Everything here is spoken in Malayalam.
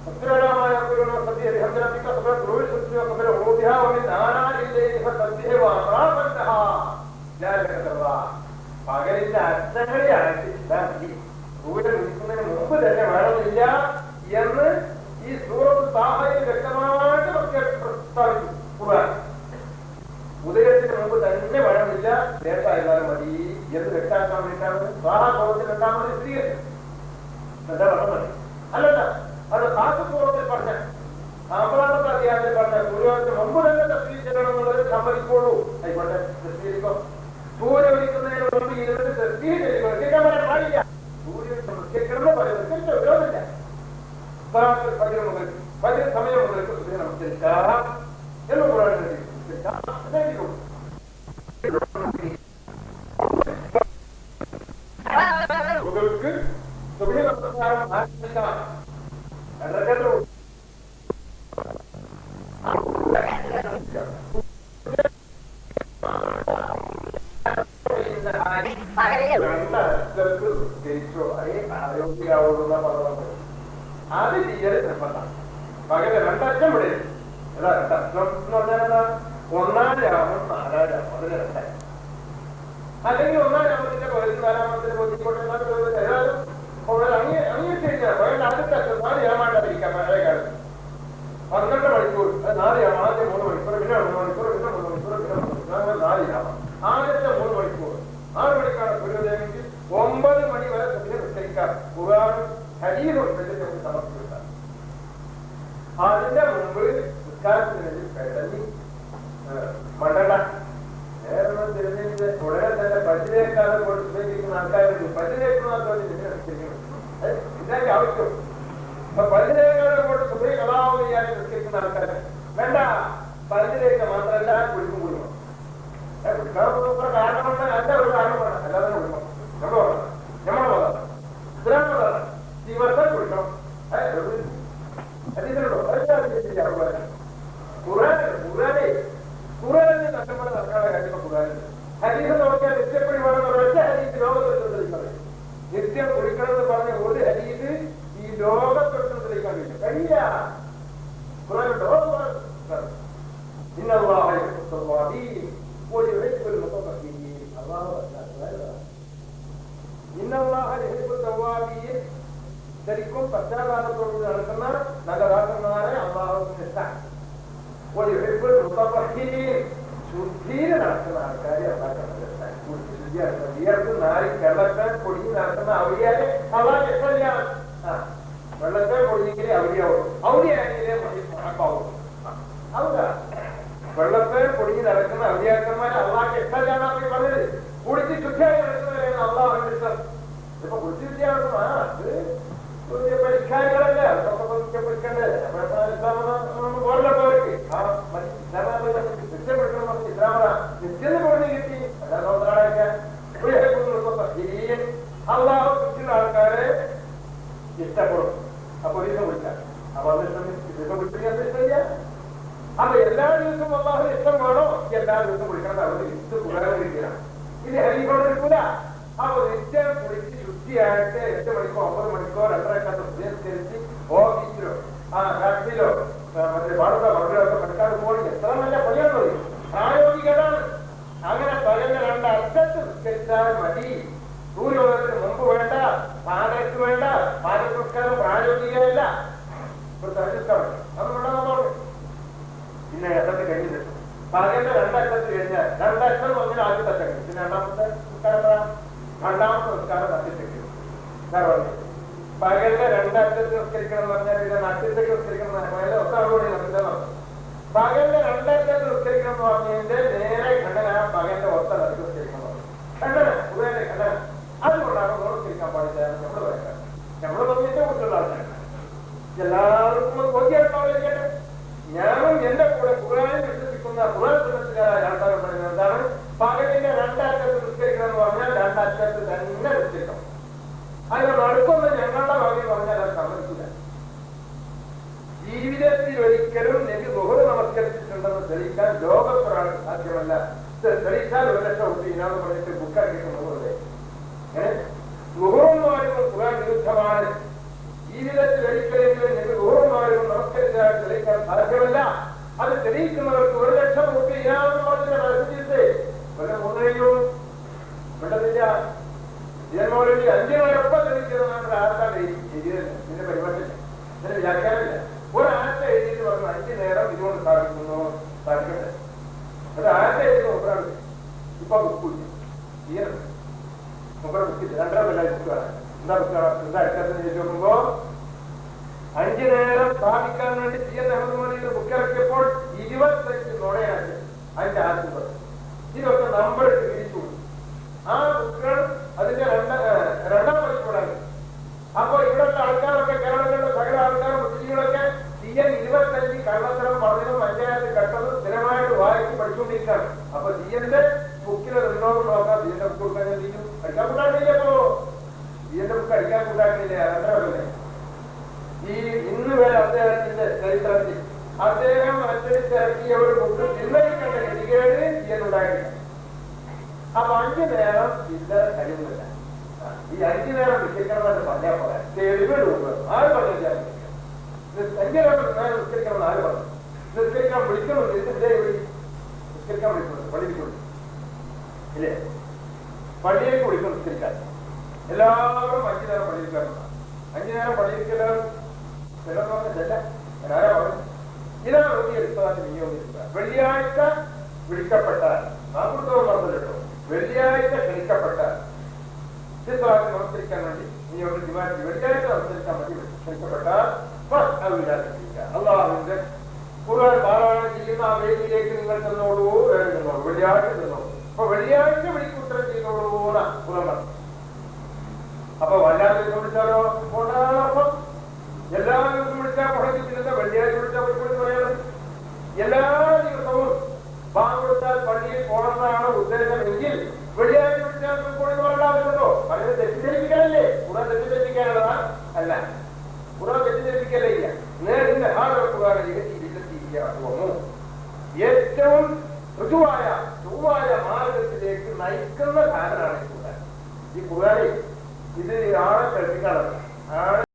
فاذكر ما يقولون وسبح بحمد ربك قبل طلوع الشمس وقبل غروبها ومن آناء الليل فسبح وأطراف النهار ذلك ذكر. പകലിന്റെ അർത്ഥങ്ങളെയാണ് ഇസ്ലാമിൽ സൂര്യൻ ഉദിക്കുന്നതിന് മുമ്പ് തന്നെ വേണമെന്നില്ല എന്ന് ഈ സൂറത്ത് താഹയിൽ വ്യക്തമായിട്ട് പ്രസ്താവിച്ചു. ഖുർആൻ ഉദയത്തിന് മുമ്പ് തന്നെ വേണമെന്നില്ല, ലേറ്റായിരുന്നാലും മതി എന്ന് വ്യക്തമാക്കാൻ വേണ്ടിയിട്ടാണ് താഹാസൂറത്തിൽ രണ്ടാമത് സ്ഥിരീകരിച്ചത്. എന്താ പറഞ്ഞത്? അല്ലല്ല, അത് ആസൂറത്തിൽ പറഞ്ഞ 40-ാമത്തെ അധ്യായത്തിൽ പറഞ്ഞ സൂര്യോദയത്തിന് മുമ്പ് തന്നെ തസ്ബീഹ് ചെല്ലണം എന്നുള്ളത് സമ്മതിക്കോളൂ. ആയിക്കോട്ടെ, തസ്ബീഹിക്കോ. സൂര്യ ഉദിക്കുന്നതിന് മുമ്പ് ഇരുന്നിട്ട് തസ്ബീഹ് ചെല്ലുക, കേൾക്കാൻ പറയാൻ പാടില്ല. സൂര്യൻ നമസ്കരിക്കണം പറയുന്നത് വിരോധമില്ല. ഫജ്ർ മുതൽ ഫജ്ർ സമയം മുതൽ സൂര്യൻ നമസ്കരിക്കാം എന്ന് ഖുർആനിൽ സുബ്ഹിക്ക് സുബ്ഹി നമസ്കാരം ആരംഭിക്കാം. ആരോഗ്യാവുന്ന പദമുണ്ട്, അത് ചെയ്യൽ നിർബന്ധമാണ്. പകല് രണ്ടറ്റം ഇവിടെ അല്ല. രണ്ടറ്റം എന്ന് പറഞ്ഞാൽ എന്താ? 1-ാം രാമം 4-ാം രാമം, അതിന് രണ്ടായി. അല്ലെങ്കിൽ 1-ാം രാമത്തിന്റെ 14-ാമത്തിന് ബോധിക്കോട്ടെ. ഏതായാലും അംഗീകരിച്ചു കഴിഞ്ഞാൽ ആദ്യത്തെ അറ്റം 4 രാമാണ്ടാതിരിക്കാം. പഴയ കാലത്ത് 12 മണിക്കൂർ, അത് 4 രാമം. ആദ്യം 3 മണിക്കൂർ, പിന്നെ 1 മണിക്കൂർ, പിന്നെ 3 മണിക്കൂർ, പിന്നെ 3 മണിക്കൂർ, അങ്ങനെ 4 രാമം. ആദ്യത്തെ 3 മണിക്കൂർ 6 മണിക്കാണ് സൂര്യോദയമെങ്കിൽ 9 മണി വരെ സൂര്യനെ നിശ്ചയിക്കാം. ഖുർആനും ഹദീസും നമുക്ക് സമർപ്പിക്കാം. അതിന്റെ മുമ്പ് നിസ്കാരത്തിന് കിടന്നി മണ്ടണ്ട നേരം തിരഞ്ഞെടുത്ത് ഉടനെ തന്നെ പല്ലിലേക്കാതെ കൊണ്ട് ഉപയോഗിക്കുന്ന ആൾക്കാരുണ്ട്. പല്ലിലേക്കുന്ന ഇതിന്റെ ആവശ്യം. അപ്പൊ പല്ലിലേക്കാതെ കൊണ്ട് സുബൈ കലാവ് ചെയ്യാൻ നിസ്കരിക്കുന്ന ആൾക്കാർ വേണ്ട. പല്ലിലേക്ക് മാത്രമല്ല, കുളിക്കും കുളിക്കണം. കാരണമുണ്ട്, അതിന്റെ ഒരു കാരണമാണ്. അല്ലാതെ കുളിക്കണം. നമ്മളെ പോകാം ഇസ്ലാമുള്ളതാണ്. ദിവസം കുളിക്കണം. ഖുർആനിൽ നഷ്ടപ്പെട്ട നടക്കാനുള്ള കാര്യങ്ങൾ ഖുർആനിൽ. ഹദീസ് നോക്കിയാൽ നിത്യപ്പടി വേണമെന്ന് ഒരൊറ്റ ഹദീസ് ലോകത്തൊട്ടും തെളിയിക്കാൻ. നിത്യം കുളിക്കണമെന്ന് പറഞ്ഞ ഒരു ഹദീസ് ഈ ലോകത്തൊട്ടും തെളിയിക്കാൻ കഴിയില്ല. ഖുർആനുണ്ടോ? ശരിക്കും പശ്ചാത്താപത്തോട് നടക്കുന്ന നഗരാസന്മാരെ അള്ളാഹുവിന് ഇഷ്ടമാണ്. ശുദ്ധിയിൽ നടക്കുന്ന ആൾക്കാരെ വിയർത്ത് നാരി വെള്ളത്തെ പൊടിഞ്ഞ് നടക്കുന്ന ഔലിയാരെ അള്ളാഹ് ഇഷ്ടമില്ല. വെള്ളത്തെ പൊടിഞ്ഞെങ്കിലേ ഔലിയാവും, ഔലിയാണെങ്കിലേ മണക്കാവും. അതാ വെള്ളത്തെ പൊടിഞ്ഞ് നടക്കുന്ന ഔലിയാക്കന്മാരെ അള്ളാഹ് ഇഷ്ടമില്ലാന്നാണ് പറഞ്ഞത്. കുടിച്ച് ശുദ്ധിയായി നടക്കുന്നവരെയാണ് അള്ളാഹുവിന്റെ ഇഷ്ടം. ഇപ്പൊ കുടിച്ച് ശുദ്ധിയാകും. പരിഷ്കാരികളല്ല, പഠിക്കേണ്ടത് പോലുള്ളവർക്ക് നിശ്ചയപ്പെടുത്തണം. ഇസ്ലാമ നിശ്ചയം കൊടുത്ത് കിട്ടി. അള്ളാഹു കുറിച്ചുള്ള ആൾക്കാരെ ഇഷ്ടപ്പെടും. അപ്പൊ ഒരു ദിവസം വിളിക്കാം. അപ്പൊ അത് ദിവസം വിളിക്കാൻ ഇഷ്ടമില്ല. അപ്പൊ എല്ലാ ദിവസവും അള്ളാഹു ഇഷ്ടം വേണോ? എല്ലാ ദിവസവും വിളിക്കണം. അവർക്ക് ഇത് പുരാനിരിക്കണം. ഇത് ഹരീഫോട് എടുക്കൂല. അപ്പൊ നിശ്ചയം കുളിച്ച് ശുദ്ധിയായിട്ട് 8 മണിക്കോ 9 മണിക്കോ 2:30 ഉപയോഗിച്ച് ഓഫീസിലോ ഫാക്ടറിയിലോ മറ്റേ വാർത്ത മറുപടിയൊക്കെ പഠിക്കാതെ പോകണമെങ്കിൽ എത്ര നല്ല പണിയാണത്. പ്രായോഗികതാണ്. അങ്ങനെ പകലിന്റെ 2 അറ്റത്ത് നിസ്കരിച്ചാൽ മതി. സൂര്യോദയത്തിന് മുമ്പ് വേണ്ട, പാതയ്ക്ക് വേണ്ട. പാദസംസ്കാരം പ്രായോഗികമല്ല. ഒരു തരത്തിലാണ് അതുകൊണ്ടാണ്. പിന്നെ അറ്റത്ത് കഴിഞ്ഞിട്ട് പകലിന്റെ 2 അറ്റത്ത് കഴിഞ്ഞാൽ 2 അറ്റം പറഞ്ഞാൽ ആദ്യത്തെ അറ്റം കഴിഞ്ഞു. പിന്നെ രണ്ടാമത്തെ സംസ്കാരം രണ്ടാമത്തെ സംസ്കാരം അറ്റത്തേക്ക് പകലിന്റെ 2 അറ്റത്ത് നിസ്കരിക്കണം എന്ന് പറഞ്ഞാൽ പിന്നെ അറ്റത്തേക്ക് നിസ്കരിക്കണം എന്ന് പറഞ്ഞാൽ ഒത്താളോടെ നമുക്ക് പകലിന്റെ 2 അറ്റത്ത് നിസ്കരിക്കണം എന്ന് പറഞ്ഞതിന്റെ നേരെ ഖണ്ഡന പകലിന്റെ ഒത്ത നടുക്ക് നിസ്കരിക്കണം എന്ന് പറഞ്ഞു. ഖണ്ഡന ഉപേന്റെ ഖണ്ഡന. അതുകൊണ്ടാണ് നിസ്കരിക്കാൻ പാടില്ല നമ്മൾ പറയുന്നത്. നമ്മൾ പറഞ്ഞിട്ട് കുറിച്ചുള്ള ആൾക്കാരാണ്. എല്ലാവർക്കും ബോധ്യമായിട്ടാണ്. ഞാനും എന്റെ കൂടെ ഖുർആനിൽ വിശ്വസിക്കുന്ന ഖുർആൻ സുന്നത്തുകാരായ ആൾക്കാർ പറയുന്നത് എന്താണ്? പകലിന്റെ 2 അറ്റത്ത് നിസ്കരിക്കണം എന്ന് പറഞ്ഞാൽ 2 അറ്റത്ത് തന്നെ നിസ്കരിക്കണം. അതിന് നടുക്കൊന്ന് ഞങ്ങളുടെ ഭാഗ്യം പറഞ്ഞാൽ അത് സമ്മതിക്കില്ല. ജീവിതത്തിൽ ഒരിക്കലും നബി ബഹുർ നമസ്കരിച്ചിട്ടുണ്ടെന്ന് തെളിയിക്കാൻ ലോകത്തൊരാൾ സാധ്യമല്ല. തെളിയിച്ചാൽ 1,00,000 രൂപ ഇനാന്ന് പറഞ്ഞിട്ട് ബുക്കാക്കിയിട്ടുള്ളത്. ബഹുറെന്ന് പറയുമ്പോൾ ഖുർആൻ വിരുദ്ധമാണ്. ജീവിതത്തിൽ ഒരിക്കലെങ്കിലും നബി ബഹുർ വേണ്ടി 5 നേരപ്പം തെളിയിച്ചത് ആർക്കാണ് ശരിയല്ല, ഇതിന്റെ പരിപാടിയില്ല, ഇതിന്റെ വ്യാഖ്യാനമില്ല. ഒരാഴ്ച എഴുതിയിട്ട് പറഞ്ഞു 5 നേരം ഇതുകൊണ്ട് സ്ഥാപിക്കുന്നു, സ്ഥാപിക്കട്ടെ. അത് ആഴ്ച എഴുതി നോക്കാണ്. ഇപ്പൊ ബുക്കില്ല, തീരുന്നു നോക്കാൻ ബുക്കില്ല. 2.5 കൊല്ലം ബുക്കാണ്. എന്താ ബുക്കാണ്, എന്താ എടുക്കാത്തെന്ന് ചോദിച്ചു നോക്കുമ്പോ 5 നേരം സ്ഥാപിക്കാൻ വേണ്ടി CN അഹമ്മദ് മൗലവി ബുക്ക് ഇറക്കിയപ്പോൾ 25 നുണയാണ് അതിന്റെ ആശുപത്രി. ഇതൊക്കെ നമ്പർ തിരിച്ചു. ആ ബുക്കുകൾ അതിന്റെ രണ്ടാം പതിപ്പുകളാണ്. അപ്പൊ ഇവിടുത്തെ ആൾക്കാരൊക്കെ, കേരളത്തിലുള്ള സകല ആൾക്കാരും മുസ്ലിങ്ങളൊക്കെ CN 25 കള്ളത്തരം പറഞ്ഞതും പഞ്ചായത്ത് കട്ടതും സ്ഥിരമായിട്ട് വായിച്ച് പഠിച്ചുകൊണ്ടിരിക്കുകയാണ്. അപ്പൊ CNന്റെ ബുക്കിലെ റിനോവ് നോക്കാം. CNന്റെ ബുക്ക് കൊടുക്കാൻ ഞാൻ ചെയ്യും. അടിക്കാൻ കൂട്ടാക്കില്ലപ്പോ CNന്റെ ബുക്ക് അടിക്കാൻ കൂട്ടാക്കില്ലേ? രണ്ടരല്ലേ. ഈ ഇന്ന് വരെ അദ്ദേഹത്തിന്റെ ചരിത്രത്തിൽ അദ്ദേഹം അച്ചടിച്ചിറക്കിയ ഒരു ബുക്ക് പിൻവലിക്കേണ്ട ഗതികേട് CN ഉണ്ടായിട്ടില്ല. അപ്പൊ 5 നേരം ചില്ലറ കഴിയുന്നില്ല. ഈ 5 നേരം വിശ്വസിക്കണമെന്ന് പറഞ്ഞാൽ പോലെ തെളിവുകൾ കൊണ്ടുവരും. ആര് പറഞ്ഞു 5 നേരം നിസ്കരിക്കണമെന്ന് ആര് പറഞ്ഞു? നിസ്കരിക്കാൻ വിളിക്കുന്നുണ്ട്. ഇതിന്റെ നിസ്കരിക്കാൻ വിളിക്കുന്നുണ്ട്, പള്ളി വിളിക്കുന്നുണ്ട് ഇല്ലേ? പള്ളിയിലേക്ക് വിളിക്കുന്നു നിസ്കരിക്കാൻ. എല്ലാവരും 5 നേരം പള്ളിയിരിക്കാറുണ്ട്. 5 നേരം പള്ളിയിരിക്കലാണ് ചെല്ല. ആരാ പറഞ്ഞു? ഇതാണ് ഒരു എടുത്തതായിട്ട് നിയോഗിക്കുക. വെള്ളിയാഴ്ച വിളിക്കപ്പെട്ടാൽ നാൽപ്പത്തോളം പറഞ്ഞല്ലോ. വെള്ളിയാഴ്ച ക്ഷണിക്കപ്പെട്ടാൽ ചിത്രത്തിൽ നമസ്കരിക്കാൻ വേണ്ടി വെള്ളിയാഴ്ച നമസ്കരിക്കാൻ വേണ്ടി ക്ഷണിക്കപ്പെട്ടാൽ അള്ളാഹുവിന്റെ ഖുർആൻ പാരായണം ചെയ്യുന്ന ആ വേദിയിലേക്ക് നിങ്ങൾ ചെന്നോളൂ, നിന്നോളൂ, വെള്ളിയാഴ്ച ചെന്നോളൂ. അപ്പൊ വെള്ളിയാഴ്ച വിളിക്കുത്തരം ചെയ്തോളൂ ഖുർആൻ. അപ്പൊ വല്ലാതെ വിളിച്ചാലോ കൊണ്ടാണപ്പം എല്ലാ ദിവസവും വിളിച്ചാൽ പുറത്ത് പിന്നെന്താ വെള്ളിയാഴ്ച വിളിച്ചാൽ പോയി പറയുന്നത്? എല്ലാ ദിവസവും ബാങ്ക് കൊടുത്താൽ പള്ളിയിൽ പോകണമെന്നാണ് ഉദ്ദേശമെങ്കിൽ വെള്ളിയാഴ്ച വിളിച്ചാൽ പോയി പറയേണ്ട ആവശ്യമുണ്ടോ? പറയുന്നത് തെറ്റിദ്ധരിപ്പിക്കാനല്ലേ? ഖുർആൻ തെറ്റിദ്ധരിപ്പിക്കാനുള്ളതാ? അല്ല, ഖുർആൻ തെറ്റിദ്ധരിപ്പിക്കലേ ഇല്ല. നേരിന്റെ ഏറ്റവും ഋതുവായ ചൊവ്വായ മാർഗത്തിലേക്ക് നയിക്കുന്ന സാധനമാണ് ഈ ഖുർആൻ. ഈ ഖുർആൻ ഇത് ആളെ കേൾപ്പിക്കാനുള്ളത്.